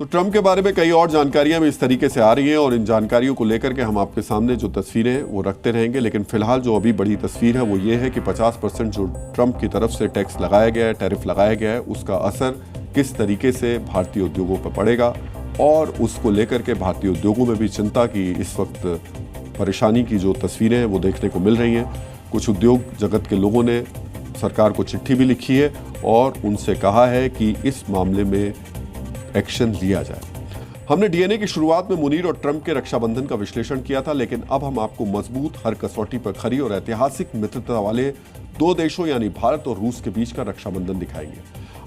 तो ट्रंप के बारे में कई और जानकारियां भी इस तरीके से आ रही हैं और इन जानकारियों को लेकर के हम आपके सामने जो तस्वीरें हैं वो रखते रहेंगे। लेकिन फिलहाल जो अभी बड़ी तस्वीर है वो ये है कि 50% जो ट्रंप की तरफ से टैक्स लगाया गया है, टैरिफ लगाया गया है, उसका असर किस तरीके से भारतीय उद्योगों पर पड़ेगा और उसको लेकर के भारतीय उद्योगों में भी चिंता की इस वक्त परेशानी की जो तस्वीरें हैं वो देखने को मिल रही हैं। कुछ उद्योग जगत के लोगों ने सरकार को चिट्ठी भी लिखी है और उनसे कहा है कि इस मामले में एक्शन लिया जाए। हमने डीएनए की शुरुआत में मुनीर और ट्रंप के रक्षाबंधन का विश्लेषण किया था, लेकिन अब हम आपको मजबूत, हर कसौटी पर खरी और ऐतिहासिक मित्रता वाले दो देशों यानी भारत और रूस के बीच का रक्षाबंधन दिखाएंगे।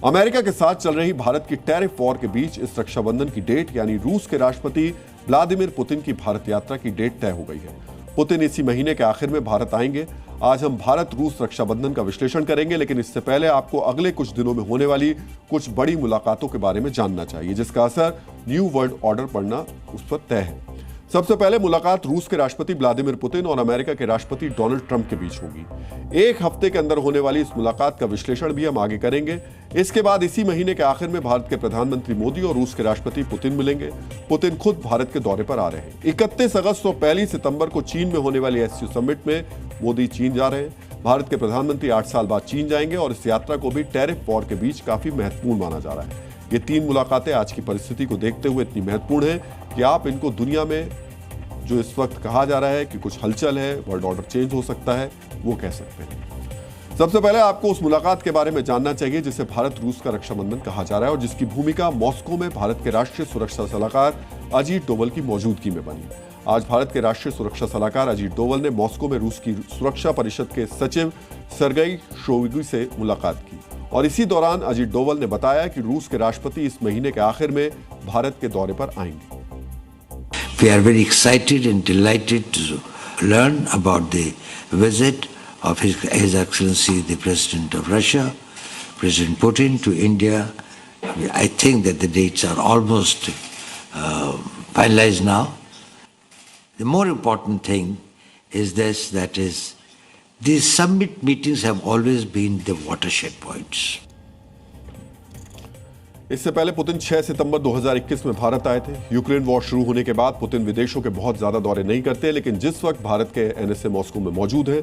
अमेरिका के साथ चल रही भारत की टैरिफ वॉर के बीच इस रक्षाबंधन की डेट यानी रूस के राष्ट्रपति व्लादिमीर पुतिन की भारत यात्रा की डेट तय हो गई है। पुतिन इसी महीने के आखिर में भारत आएंगे। आज हम भारत रूस रक्षाबंधन का विश्लेषण करेंगे, लेकिन इससे पहले आपको अगले कुछ दिनों में होने वाली कुछ बड़ी मुलाकातों के बारे में जानना चाहिए जिसका असर न्यू वर्ल्ड ऑर्डर पड़ना उस पर तय है। सबसे पहले मुलाकात रूस के राष्ट्रपति व्लादिमीर पुतिन और अमेरिका के राष्ट्रपति डोनाल्ड ट्रंप के बीच होगी। एक हफ्ते के अंदर होने वाली इस मुलाकात का विश्लेषण भी हम आगे करेंगे। इसके बाद इसी महीने के आखिर में भारत के प्रधानमंत्री मोदी और रूस के राष्ट्रपति पुतिन मिलेंगे। पुतिन खुद भारत के दौरे पर आ रहे हैं। 31 अगस्त और 1 सितंबर को चीन में होने वाली एससीओ समिट में मोदी चीन जा रहे हैं। भारत के प्रधानमंत्री 8 साल बाद चीन जाएंगे और इस यात्रा को भी टैरिफ वॉर के बीच काफी महत्वपूर्ण माना जा रहा है। ये 3 मुलाकातें आज की परिस्थिति को देखते हुए इतनी महत्वपूर्ण है कि आप इनको दुनिया में जो इस वक्त कहा जा रहा है कि कुछ हलचल है, वर्ल्ड ऑर्डर चेंज हो सकता है, वो कह सकते हैं। सबसे पहले आपको उस मुलाकात के बारे में जानना चाहिए जिसे भारत रूस का रक्षाबंधन कहा जा रहा है और जिसकी भूमिका मॉस्को में भारत के राष्ट्रीय सुरक्षा सलाहकार अजीत डोवल की मौजूदगी में बनी। आज भारत के राष्ट्रीय सुरक्षा सलाहकार अजीत डोवल ने मॉस्को में रूस की सुरक्षा परिषद के सचिव सर्गेई शोइगु से मुलाकात की और इसी दौरान अजीत डोवल ने बताया कि रूस के राष्ट्रपति इस महीने के आखिर में भारत के दौरे पर आएंगे। We are very excited and delighted to learn about the visit of His Excellency the President of Russia, President Putin, to India. I think that the dates are almost finalized now. The more important thing is this, that is, these summit meetings have always been the watershed points. इससे पहले Putin 6 सितंबर 2021 में भारत आए थे। Ukraine war शुरू होने के बाद Putin विदेशों के बहुत ज्यादा दौरे नहीं करते, लेकिन जिस वक्त भारत के एनएसए मॉस्को में मौजूद है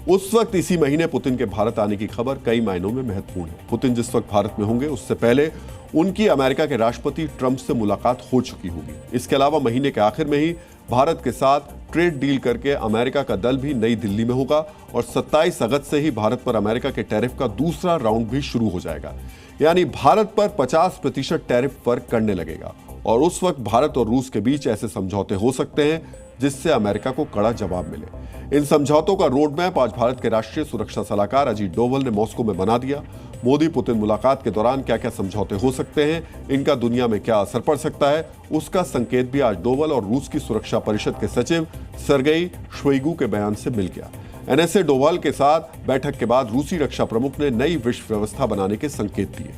उस वक्त इसी महीने पुतिन के भारत आने की खबर कई मायनों में महत्वपूर्ण है। पुतिन जिस वक्त भारत में होंगे उससे पहले उनकी अमेरिका के राष्ट्रपति ट्रंप से मुलाकात हो चुकी होगी। इसके अलावा महीने के आखिर में ही भारत के साथ ट्रेड डील करके अमेरिका का दल भी नई दिल्ली में होगा और 27 अगस्त से ही भारत पर अमेरिका के टैरिफ का दूसरा राउंड भी शुरू हो जाएगा, यानी भारत पर 50% टैरिफ फर्क करने लगेगा और उस वक्त भारत और रूस के बीच ऐसे समझौते हो सकते हैं जिससे अमेरिका को कड़ा जवाब मिले। इन समझौतों का रोड मैप आज भारत के राष्ट्रीय सुरक्षा सलाहकार अजीत डोवल ने मॉस्को में बना दिया। मोदी पुतिन मुलाकात के दौरान क्या क्या समझौते हो सकते हैं, इनका दुनिया में क्या असर पड़ सकता है, उसका संकेत भी आज डोवल और रूस की सुरक्षा परिषद के सचिव सर्गेई शोइगु के बयान से मिल गया। एनएसए डोवाल के साथ बैठक के बाद रूसी रक्षा प्रमुख ने नई विश्व व्यवस्था बनाने के संकेत दिए।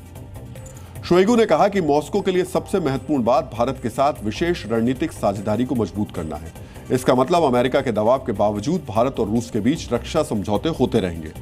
शोइगु ने कहा कि मॉस्को के लिए सबसे महत्वपूर्ण बात भारत के साथ विशेष रणनीतिक साझेदारी को मजबूत करना है। इसका मतलब अमेरिका के दबाव के बावजूद भारत और रूस के बीच रक्षा समझौते होते रहेंगे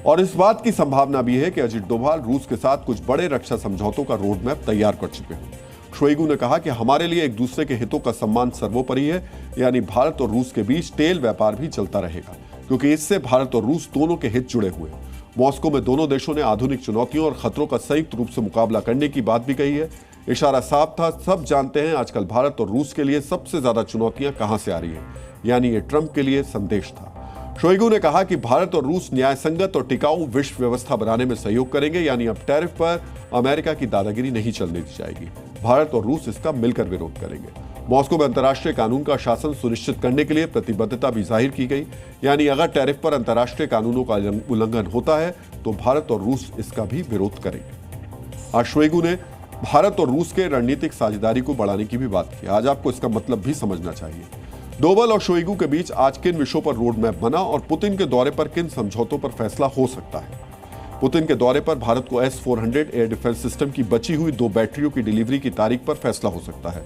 और इस बात की संभावना भी है कि अजीत डोभाल रूस के साथ कुछ बड़े रक्षा समझौतों का रोड मैप तैयार कर चुके हैं। शोइगु ने कहा कि हमारे लिए एक दूसरे के हितों का सम्मान सर्वोपरि है, यानी भारत और रूस के बीच तेल व्यापार भी चलता रहेगा क्योंकि इससे भारत और रूस दोनों के हित जुड़े हुए हैं। मॉस्को में दोनों देशों ने आधुनिक चुनौतियों और खतरों का संयुक्त रूप से मुकाबला करने की बात भी कही है। इशारा साफ था, सब जानते हैं आजकल भारत और रूस के लिए सबसे ज्यादा चुनौतियां कहां से आ रही हैं, यानी ये ट्रंप के लिए संदेश था। शोइगु ने कहा कि भारत और रूस न्यायसंगत और टिकाऊ विश्व व्यवस्था बनाने में सहयोग करेंगे, यानी अब टैरिफ पर अमेरिका की दादागिरी नहीं चलने दी जाएगी। भारत और रूस इसका मिलकर विरोध करेंगे। मॉस्को में अंतर्राष्ट्रीय कानून का शासन सुनिश्चित करने के लिए प्रतिबद्धता भी जाहिर की गई, यानी अगर टैरिफ पर अंतर्राष्ट्रीय कानूनों का उल्लंघन होता है तो भारत और रूस इसका भी विरोध करेंगे। आज शोइगु ने भारत और रूस के रणनीतिक साझेदारी को बढ़ाने की भी बात की। आज आपको इसका मतलब भी समझना चाहिए। डोवल और शोइगु के बीच आज किन विषयों पर रोड मैप बना और पुतिन के दौरे पर किन समझौतों पर फैसला हो सकता है। पुतिन के दौरे पर भारत को S-400 एयर डिफेंस सिस्टम की बची हुई 2 बैटरियों की डिलीवरी की तारीख पर फैसला हो सकता है।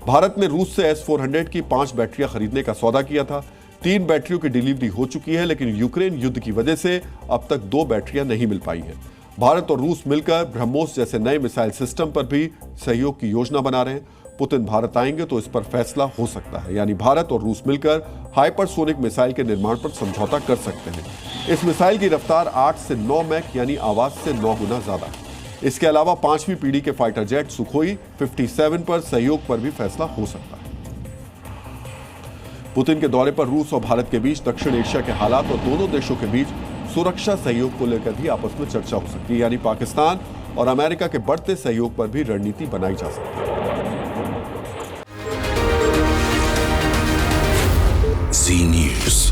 भारत ने रूस से S-400 की 5 बैटरियां खरीदने का सौदा किया था। 3 बैटरियों की डिलीवरी हो चुकी है, लेकिन यूक्रेन युद्ध की वजह से अब तक 2 बैटरियां नहीं मिल पाई हैं। भारत और रूस मिलकर ब्रह्मोस जैसे नए मिसाइल सिस्टम पर भी सहयोग की योजना बना रहे हैं। पुतिन भारत आएंगे तो इस पर फैसला हो सकता है, यानी भारत और रूस मिलकर हाइपरसोनिक मिसाइल के निर्माण पर समझौता कर सकते हैं। इस मिसाइल की रफ्तार 8 से 9 मैक यानी आवाज से 9 गुना ज्यादा है। इसके अलावा 5वीं पीढ़ी के फाइटर जेट सुखोई 57 पर सहयोग पर भी फैसला हो सकता है। पुतिन के दौरे पर रूस और भारत के बीच दक्षिण एशिया के हालात और दोनों देशों के बीच सुरक्षा सहयोग को लेकर भी आपस में चर्चा हो सकती है, यानी पाकिस्तान और अमेरिका के बढ़ते सहयोग पर भी रणनीति बनाई जा सकती है। Z News.